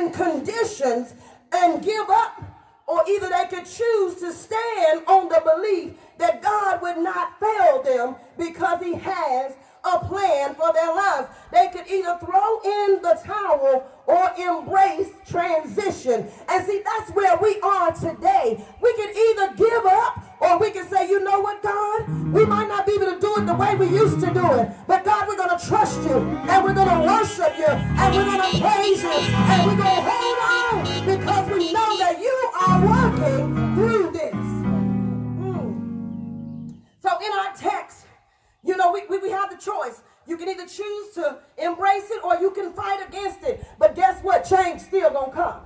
and conditions and give up, or either they could choose to stand on the belief that God would not fail them because he has a plan for their lives. They could either throw in the towel or embrace transition. And see, that's where we are today. We can either give up, or we can say, you know what, God, we might not be able to do it the way we used to do it, but God, we're going to trust you, and we're going to worship you, and we're going to praise you, and we're going to hold on because we know that you are working through this. So in our text, you know, we have the choice. You can either choose to embrace it or you can fight against it. But guess what? Change still gonna come.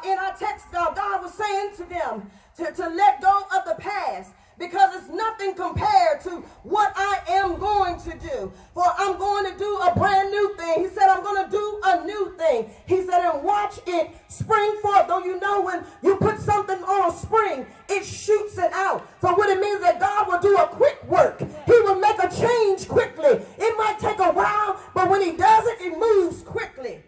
In our text, God was saying to them to let go of the past, because it's nothing compared to what I am going to do. For I'm going to do a brand new thing. He said, I'm going to do a new thing. He said, and watch it spring forth. Though you know when you put something on spring, it shoots it out. So what it means that God will do a quick work. He will make a change quickly. It might take a while, but when he does it, it moves quickly.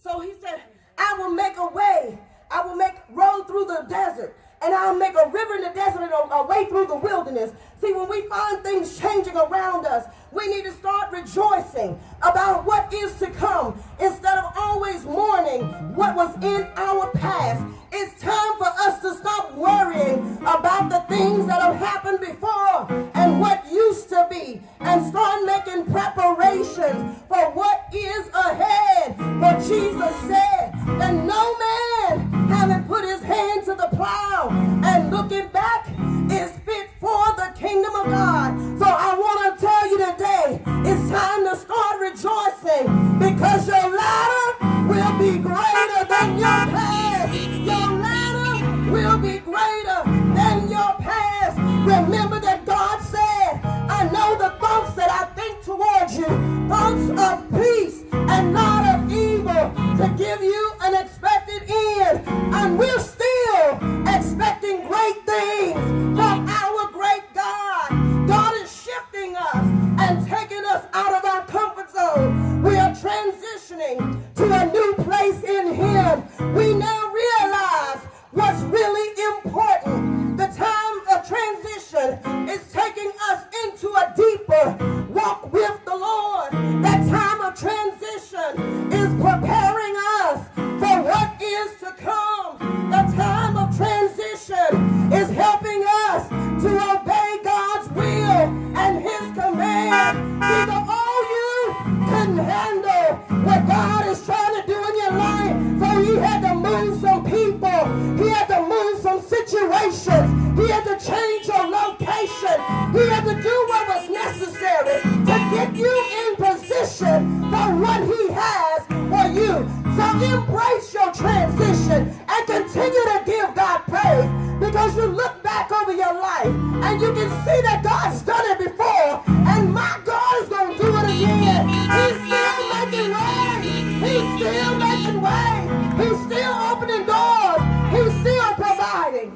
So he said, I will make a way. I will make road through the desert. And I'll make a river in the desert and a way through the wilderness. See, when we find things changing around us, we need to start rejoicing about what is to come instead of always mourning what was in our past. It's time for us to stop worrying about the things that have happened before and what used to be, and start making preparations for what is ahead. For Jesus said that no man having put his hand to the plow and looking back is fit for the kingdom of God. So I want to tell you today, it's time to start rejoicing, because your latter will be greater than your past. Your latter will be greater than your past. Remember that God said, I know the thoughts that I think towards you, thoughts of peace and not of evil, to give you an expected end. And we're still expecting great things from our great God. God is shifting us and taking us out of our comfort zone. We are transitioning to a new place in him. We now realize what's really important. The time of transition is taking us into a deeper walk with the Lord. That time of transition is preparing us for what is to come. The time of transition is helping us to obey God's will and his command. See, the old you couldn't handle what God is trying to do in your life, so he had to move some people. He had to move some situations. He had to change your location. He had to do what was necessary to get you in position for what he has for you. So embrace your transition and continue to give God praise, because you look back over your life and you can see that God's done it before, and my God is going to do it again. He's still making ways. He's still making ways. He's still opening doors. He's still providing.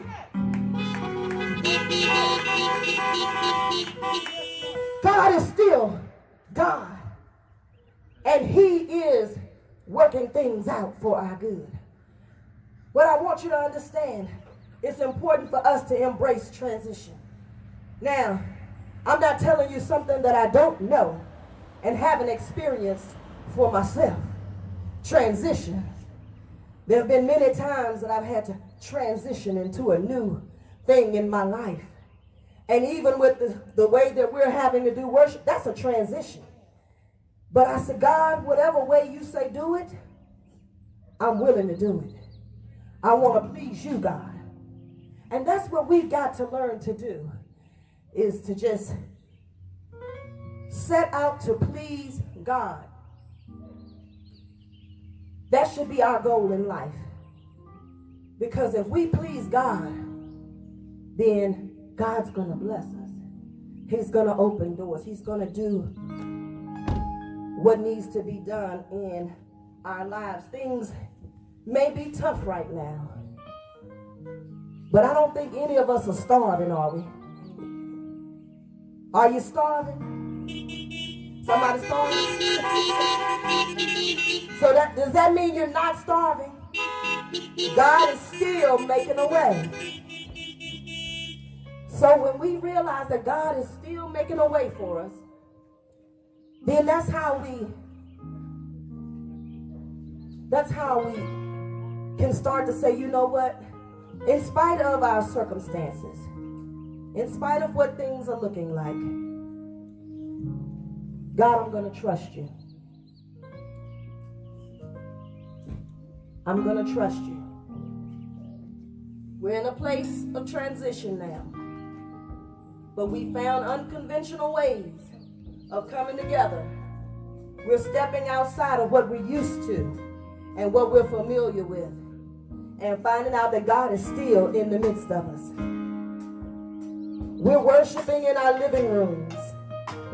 God is still God, and he is working things out for our good. What I want you to understand, it's important for us to embrace transition. Now, I'm not telling you something that I don't know and haven't experienced for myself. Transition. There have been many times that I've had to transition into a new thing in my life. And even with the way that we're having to do worship, that's a transition. But I said, God, whatever way you say do it, I'm willing to do it. I want to please you, God. And that's what we've got to learn to do, is to just set out to please God. That should be our goal in life. Because if we please God, then God's going to bless us. He's going to open doors. He's going to do what needs to be done in our lives. Things may be tough right now, but I don't think any of us are starving, are we? Are you starving? Somebody starving? So does that mean you're not starving? God is still making a way. So when we realize that God is still making a way for us, then that's how we can start to say, you know what? In spite of our circumstances, in spite of what things are looking like, God, I'm going to trust you. I'm going to trust you. We're in a place of transition now. But we found unconventional ways of coming together. We're stepping outside of what we're used to and what we're familiar with, and finding out that God is still in the midst of us. We're worshiping in our living rooms.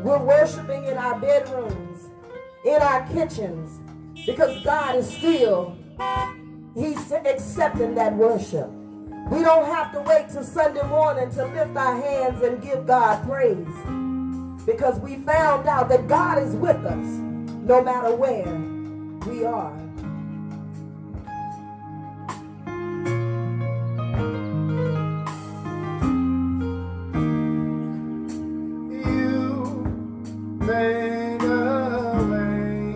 We're worshiping in our bedrooms, in our kitchens, because God is still, He's accepting that worship. We don't have to wait till Sunday morning to lift our hands and give God praise, because we found out that God is with us no matter where we are. You made a way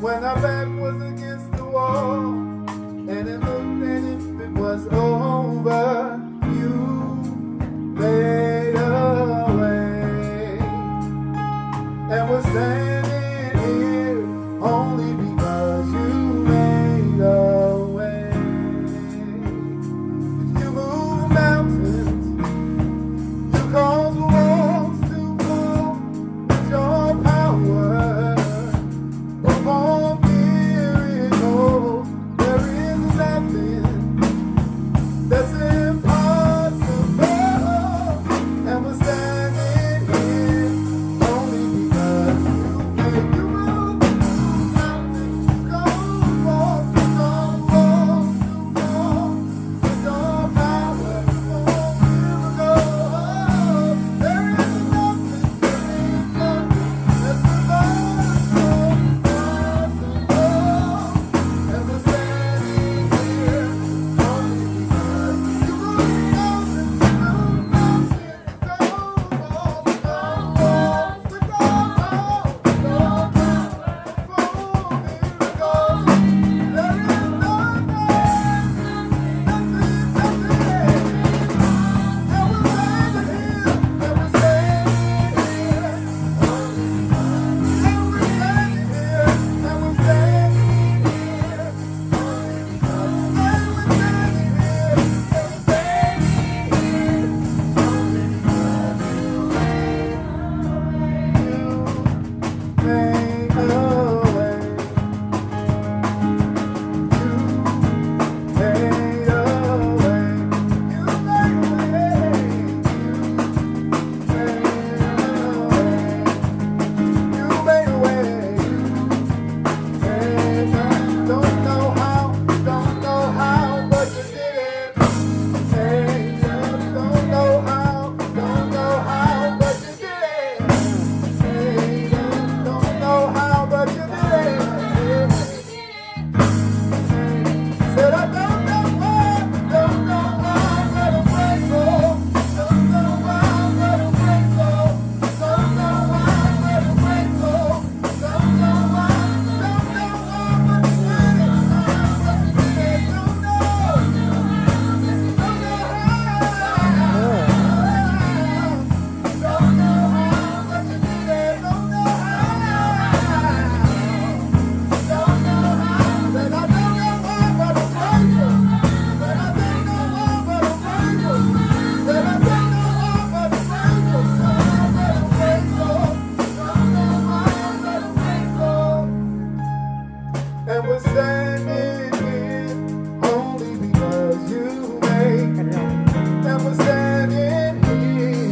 when our back was against the wall.